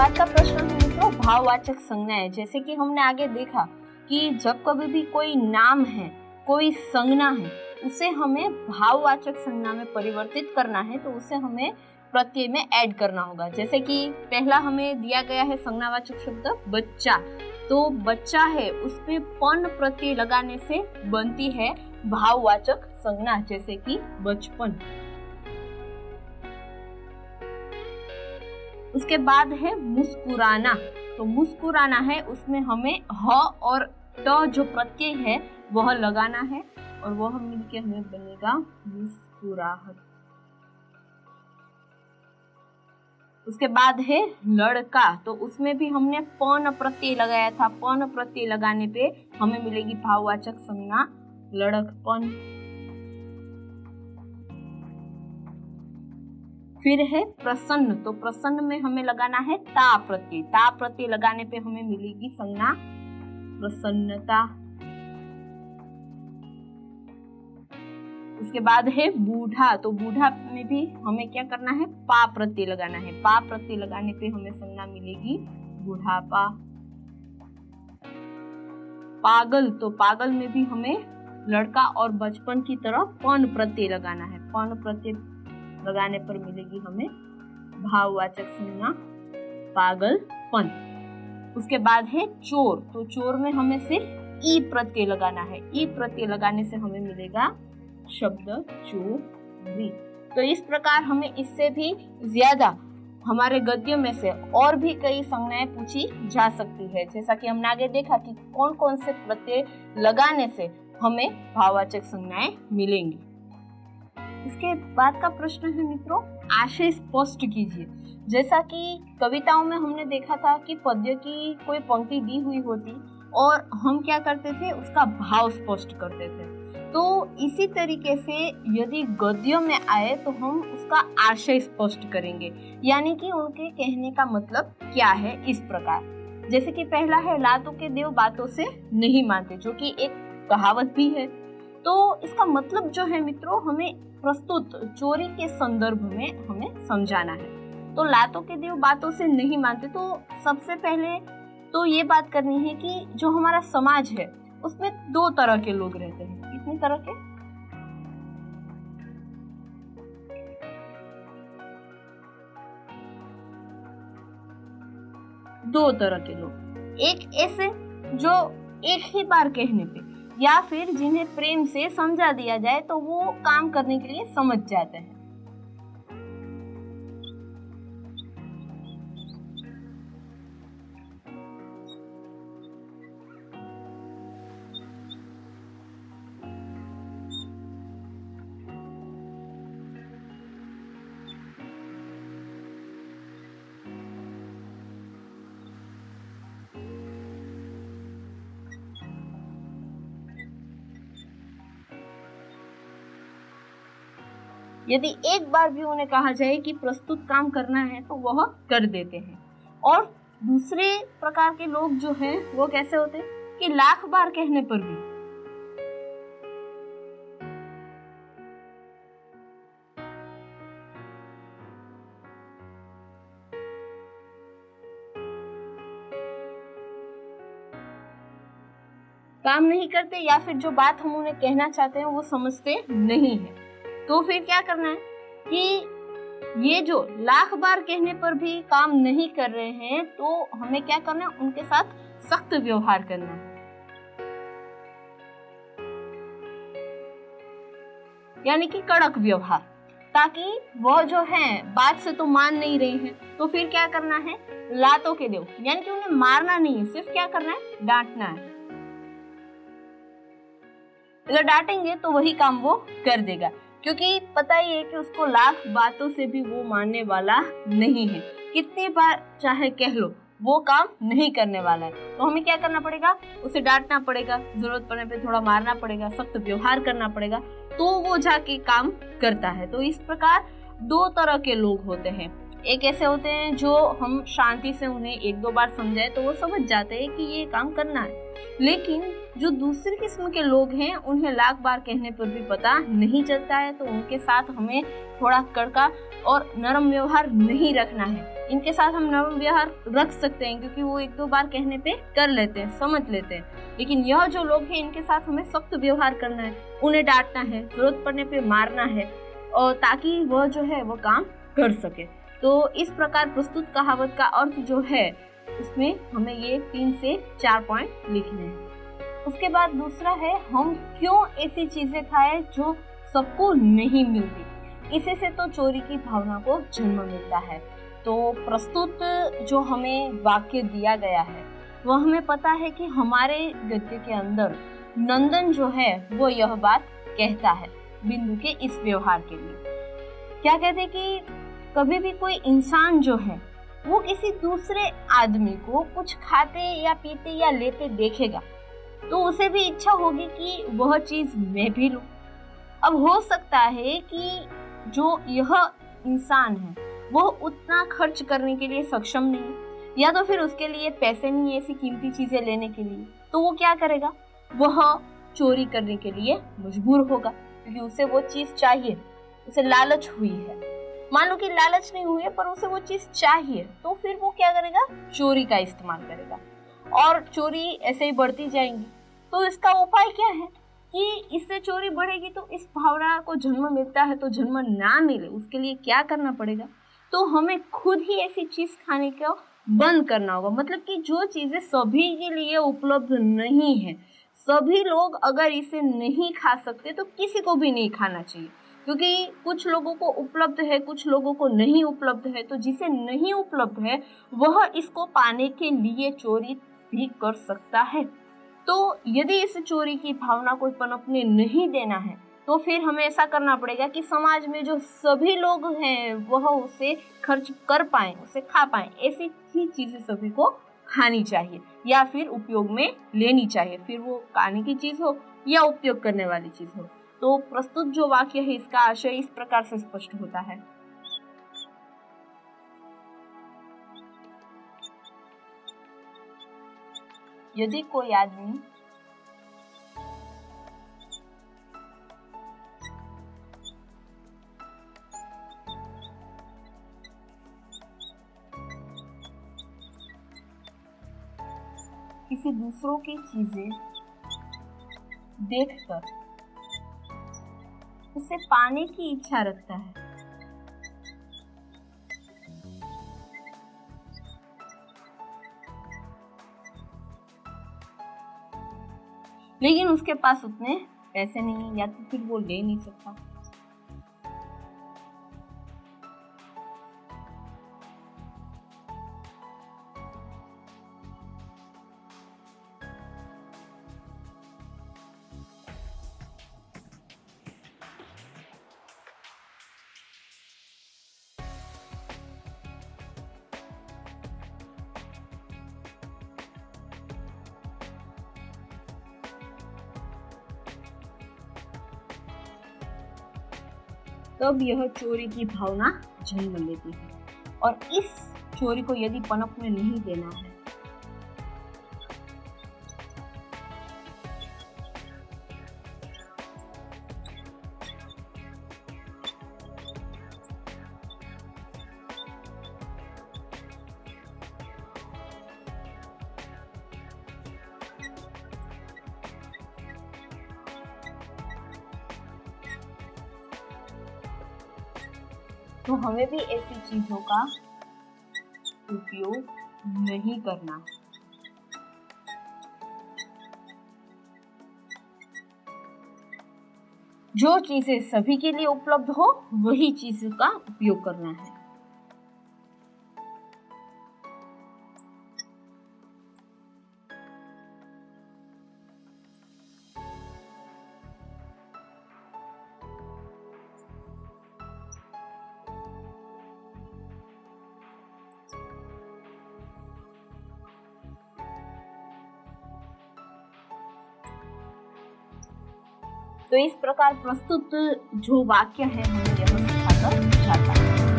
बाद का प्रश्न है मित्रों भाववाचक संज्ञाएं। जैसे कि हमने आगे देखा कि जब कभी भी कोई नाम है, कोई संज्ञा है, उसे हमें भाववाचक संज्ञा में परिवर्तित करना है तो उसे हमें प्रत्यय में ऐड करना होगा। जैसे कि पहला हमें दिया गया है संज्ञावाचक शब्द बच्चा, तो बच्चा है उसमें पन प्रत्यय लगाने से बनती है भाववाचक संज्ञा, जैसे कि बचपन। उसके बाद है मुस्कुराना, तो मुस्कुराना है उसमें हमें ह और ट जो प्रत्यय है वह लगाना है और वह मिलके हमें बनेगा मुस्कुराहट। उसके बाद है लड़का, तो उसमें भी हमने पन प्रत्यय लगाया था। पन प्रत्यय लगाने पे हमें मिलेगी भाववाचक संज्ञा लड़कपन। फिर है प्रसन्न, तो प्रसन्न में हमें लगाना है ता प्रत्यय। ता प्रत्यय लगाने पे हमें मिलेगी संज्ञा प्रसन्नता। उसके बाद है बूढ़ा, तो बूढ़ा में भी हमें क्या करना है पा प्रत्यय लगाना है। पा प्रत्यय लगाने पे हमें संज्ञा मिलेगी बुढ़ापा। पागल, तो पागल में भी हमें लड़का और बचपन की तरह पन प्रत्यय लगाना है। पन प्रत्यय लगाने पर मिलेगी हमें भाववाचक संज्ञा पागलपन। उसके बाद है चोर, तो चोर में हमें सिर्फ ई प्रत्यय लगाना है। ई प्रत्यय लगाने से हमें मिलेगा शब्द चोरी। तो इस प्रकार हमें इससे भी ज्यादा हमारे गद्यों में से और भी कई संज्ञाएं पूछी जा सकती है। जैसा कि हमने आगे देखा कि कौन कौन से प्रत्यय लगाने से हमें भाववाचक संज्ञाएं मिलेंगी। इसके बाद का प्रश्न है मित्रों आशय स्पष्ट कीजिए। जैसा कि कविताओं में हमने देखा था कि पद्य की कोई पंक्ति दी हुई होती और हम क्या करते थे उसका भाव स्पष्ट करते थे, तो इसी तरीके से यदि गद्यों में आए तो हम उसका आशय स्पष्ट करेंगे, यानी कि उनके कहने का मतलब क्या है। इस प्रकार जैसे कि पहला है लातों के देव बातों से नहीं मानते, जो कि एक कहावत भी है। तो इसका मतलब जो है मित्रों हमें प्रस्तुत चोरी के संदर्भ में हमें समझाना है। तो लातों के देव बातों से नहीं मानते, तो सबसे पहले तो ये बात करनी है कि जो हमारा समाज है उसमें दो तरह के लोग रहते हैं। कितनी तरह के? दो तरह के लोग। एक ऐसे जो एक ही बार कहने पे या फिर जिन्हें प्रेम से समझा दिया जाए तो वो काम करने के लिए समझ जाते हैं। यदि एक बार भी उन्हें कहा जाए कि प्रस्तुत काम करना है तो वह कर देते हैं। और दूसरे प्रकार के लोग जो हैं वो कैसे होते हैं कि लाख बार कहने पर भी काम नहीं करते, या फिर जो बात हम उन्हें कहना चाहते हैं वो समझते नहीं है। तो फिर क्या करना है कि ये जो लाख बार कहने पर भी काम नहीं कर रहे हैं तो हमें क्या करना है उनके साथ सख्त व्यवहार करना है, यानी कि कड़क व्यवहार, ताकि वह जो है बात से तो मान नहीं रहे हैं। तो फिर क्या करना है लातों के देव, यानी कि उन्हें मारना नहीं है, सिर्फ क्या करना है डांटना है। अगर डांटेंगे तो वही काम वो कर देगा, क्योंकि पता ही है कि उसको लाख बातों से भी वो मानने वाला नहीं है। कितनी बार चाहे कह लो वो काम नहीं करने वाला है। तो हमें क्या करना पड़ेगा उसे डांटना पड़ेगा, जरूरत पड़ने पे थोड़ा मारना पड़ेगा, सख्त व्यवहार करना पड़ेगा, तो वो जाके काम करता है। तो इस प्रकार दो तरह के लोग होते हैं। एक ऐसे होते हैं जो हम शांति से उन्हें एक दो बार समझाए तो वो समझ जाते हैं कि ये काम करना है, लेकिन जो दूसरी किस्म के लोग हैं उन्हें लाख बार कहने पर भी पता नहीं चलता है, तो उनके साथ हमें थोड़ा कड़का और नरम व्यवहार नहीं रखना है। इनके साथ हम नरम व्यवहार रख सकते हैं क्योंकि वो एक दो बार कहने पे कर लेते हैं, समझ लेते हैं, लेकिन यह जो लोग हैं इनके साथ हमें सख्त व्यवहार करना है, उन्हें डांटना है, जरूरत पड़ने पे मारना है, और ताकि वह जो है वो काम कर सके। तो इस प्रकार प्रस्तुत कहावत का अर्थ जो है उसमें हमें ये 3 से 4 पॉइंट लिखने हैं। उसके बाद दूसरा है, हम क्यों ऐसी चीजें खाएं जो सबको नहीं मिलती, इसी से तो चोरी की भावना को जन्म मिलता है। तो प्रस्तुत जो हमें वाक्य दिया गया है वह हमें पता है कि हमारे गद्य के अंदर नंदन जो है वो यह बात कहता है बिंदु के इस व्यवहार के लिए। क्या कहते हैं कि कभी भी कोई इंसान जो है वो किसी दूसरे आदमी को कुछ खाते या पीते या लेते देखेगा तो उसे भी इच्छा होगी कि वह चीज मैं भी लूं। अब हो सकता है कि जो यह इंसान है वह उतना खर्च करने के लिए सक्षम नहीं है, या तो फिर उसके लिए पैसे नहीं है ऐसी कीमती चीजें लेने के लिए, तो वो क्या करेगा, वह चोरी करने के लिए मजबूर होगा क्योंकि उसे वो चीज चाहिए, उसे लालच हुई है। मान लो कि लालच नहीं हुई है पर उसे वो चीज चाहिए, तो फिर वो क्या करेगा, चोरी का इस्तेमाल करेगा और चोरी ऐसे ही बढ़ती जाएंगी। तो इसका उपाय क्या है कि इससे चोरी बढ़ेगी तो इस भावना को जन्म मिलता है, तो जन्म ना मिले उसके लिए क्या करना पड़ेगा, तो हमें खुद ही ऐसी चीज खाने का बंद करना होगा। मतलब कि जो चीजें सभी के लिए उपलब्ध नहीं है, सभी लोग अगर इसे नहीं खा सकते तो किसी को भी नहीं खाना चाहिए, क्योंकि कुछ लोगों को उपलब्ध है, कुछ लोगों को नहीं उपलब्ध है, तो जिसे नहीं उपलब्ध है वह इसको पाने के लिए चोरी भी कर सकता है। तो यदि इस चोरी की भावना को पनपने नहीं देना है तो फिर हमें ऐसा करना पड़ेगा कि समाज में जो सभी लोग हैं वह उसे खर्च कर पाएं, उसे खा पाएं, ऐसी ही चीजें सभी को खानी चाहिए या फिर उपयोग में लेनी चाहिए, फिर वो खाने की चीज हो या उपयोग करने वाली चीज हो। तो प्रस्तुत जो वाक्य है इसका आशय इस प्रकार से स्पष्ट होता है। यदि कोई आदमी किसी दूसरों की चीजें देखकर उसे पाने की इच्छा रखता है, लेकिन उसके पास उतने पैसे नहीं है या तो फिर वो ले नहीं सकता, तब यह चोरी की भावना जन्म लेती है। और इस चोरी को यदि पनपने नहीं देना है तो हमें भी ऐसी चीजों का उपयोग नहीं करना। जो चीजें सभी के लिए उपलब्ध हो वही चीजों का उपयोग करना है। तो इस प्रकार प्रस्तुत जो वाक्य है हमें यह सिखाकर जाता है।